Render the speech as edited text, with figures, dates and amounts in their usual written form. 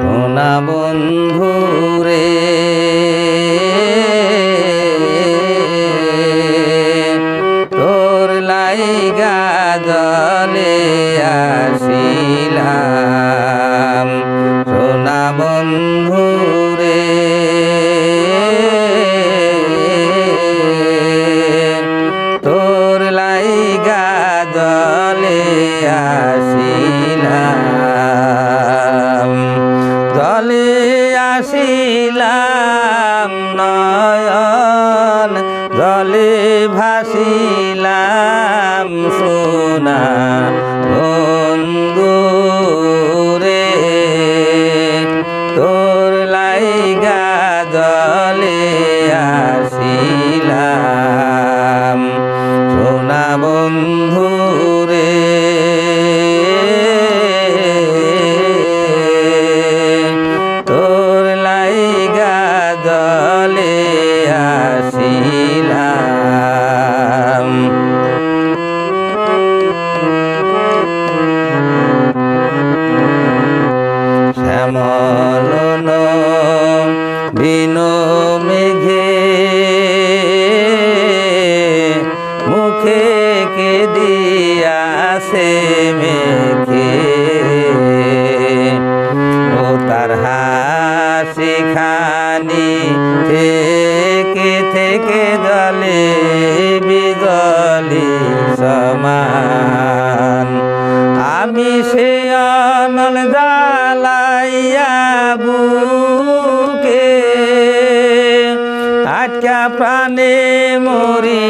সোনা বন্ধু রে তোর লাইগা জলে আসিলাম সোনা বন্ধু রে তোর লাইগা জলে আসিলাম জলে আসিলাম নয়ন জলে ভাসিলাম সোনা বন্ধু রে তোর লাইগা জলে আসিলাম সোনা বন্ধু রে তোর লাইগা জলে আসিলাম শ্যামল বিন মেঘে মুখে কে দিয়াছে মেঘে ও তার হাসি খানি থেকে থেকে জলে বিজলি সমান আমি সে অনল জ্বালাইয়া বুকে আটকা প্রাণে মরি